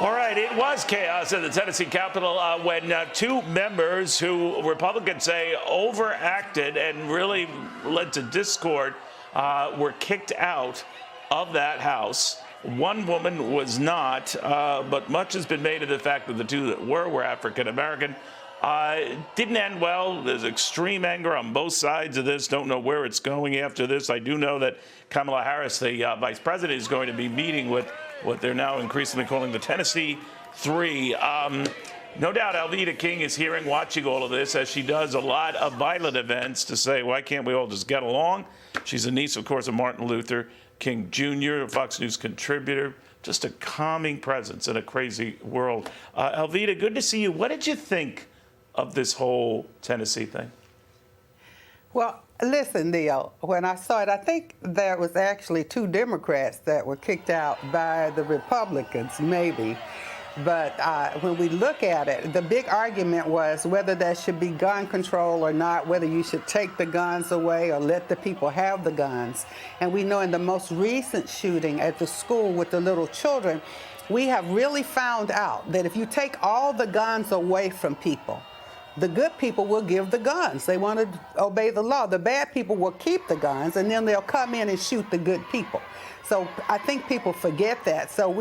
All right, it was chaos in the Tennessee Capitol when two members who Republicans say overacted and really led to discord were kicked out of that House. One woman was not, but much has been made of the fact that the two that were African American. Didn't end well. There's extreme anger on both sides of this. Don't know where it's going after this. I do know that Kamala Harris, the vice president, is going to be meeting with what they're now increasingly calling the Tennessee Three. No doubt Alveda King is hearing, watching all of this, as she does a lot of violent events, to say, why can't we all just get along? She's a niece, of course, of Martin Luther King Jr., a Fox News contributor. Just a calming presence in a crazy world. Alveda, good to see you. What did you think of this whole Tennessee thing? Well, listen, Neil, when I saw it, I think there was actually two Democrats that were kicked out by the Republicans, maybe. But when we look at it, the big argument was whether there should be gun control or not, whether you should take the guns away or let the people have the guns. And we know in the most recent shooting at the school with the little children, we have really found out that if you take all the guns away from people, the good people will give the guns. They want to obey the law. The bad people will keep the guns, and then they'll come in and shoot the good people. So I think people forget that. So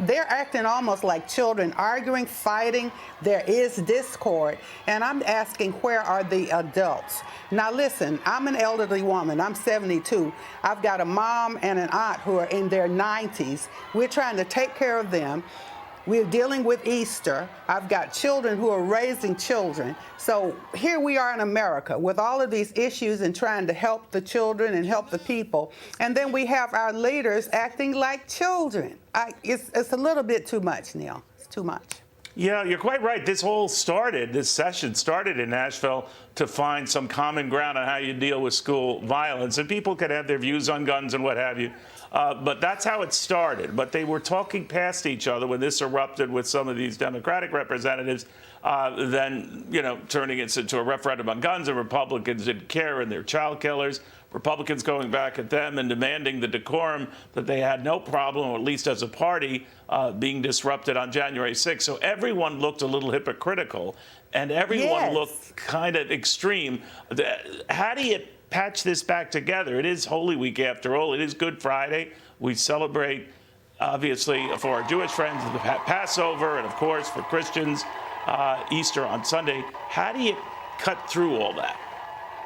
they're acting almost like children, arguing, fighting. There is discord. And I'm asking, where are the adults? Now, listen, I'm an elderly woman. I'm 72. I've got a mom and an aunt who are in their 90s. We're trying to take care of them. We're dealing with Easter. I've got children who are raising children. So here we are in America with all of these issues and trying to help the children and help the people. And then we have our leaders acting like children. It's a little bit too much, Neil. It's too much. Yeah, you're quite right. This session started in Nashville to find some common ground on how you deal with school violence. And people could have their views on guns and what have you. But that's how it started. But they were talking past each other when this erupted with some of these Democratic representatives, then, turning it into a referendum on guns, and Republicans didn't care, and they're child killers. Republicans going back at them and demanding the decorum that they had no problem, or at least as a party, being disrupted on January 6th. So everyone looked a little hypocritical, and everyone looked kind of extreme. How do you patch this back together? It is Holy Week after all. It is Good Friday. We celebrate, obviously, for our Jewish friends, the Passover, and of course, for Christians, Easter on Sunday. How do you cut through all that?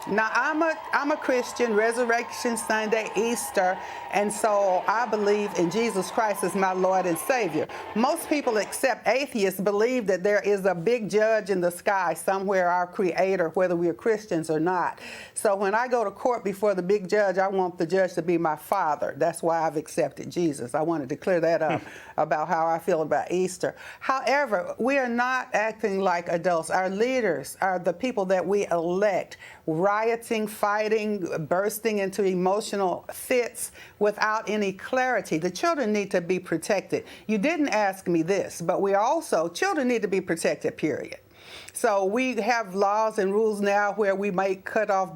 Now, I'm a Christian, Resurrection Sunday, Easter, and so I believe in Jesus Christ as my Lord and Savior. Most people, except atheists, believe that there is a big judge in the sky somewhere, our Creator, whether we are Christians or not. So when I go to court before the big judge, I want the judge to be my Father. That's why I've accepted Jesus. I wanted to clear that up about how I feel about Easter. However, we are not acting like adults. Our leaders are the people that we elect, rioting, fighting, bursting into emotional fits without any clarity. The children need to be protected. You didn't ask me this, but children need to be protected, period. So we have laws and rules now where we might cut off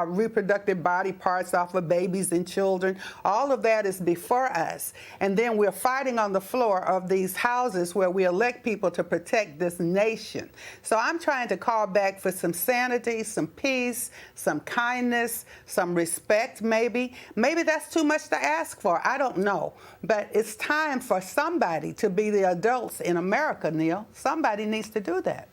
reproductive body parts off of babies and children. All of that is before us. And then we're fighting on the floor of these houses where we elect people to protect this nation. So I'm trying to call back for some sanity, some peace, some kindness, some respect maybe. Maybe that's too much to ask for. I don't know. But it's time for somebody to be the adults in America, Neil. Somebody needs to do that.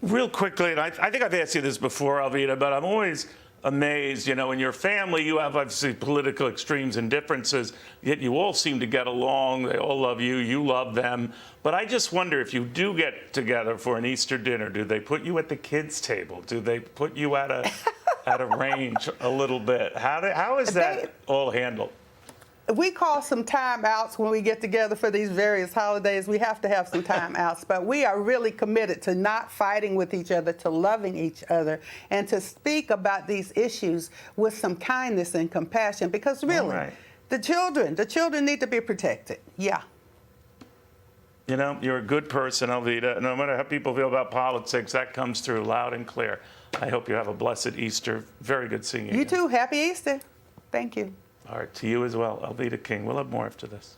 Real quickly, and I think I've asked you this before, Alveda, but I'm always amazed, in your family, you have obviously political extremes and differences, yet you all seem to get along. They all love you. You love them. But I just wonder, if you do get together for an Easter dinner, do they put you at the kids' table? Do they put you at a range a little bit? How is that all handled? We call some time outs when we get together for these various holidays. We have to have some time outs, but we are really committed to not fighting with each other, to loving each other, and to speak about these issues with some kindness and compassion, because really, the children need to be protected. Yeah. You're a good person, Alveda. No matter how people feel about politics, that comes through loud and clear. I hope you have a blessed Easter. Very good seeing you. You too. Happy Easter. Thank you. All right, to you as well, Alveda King. We'll have more after this.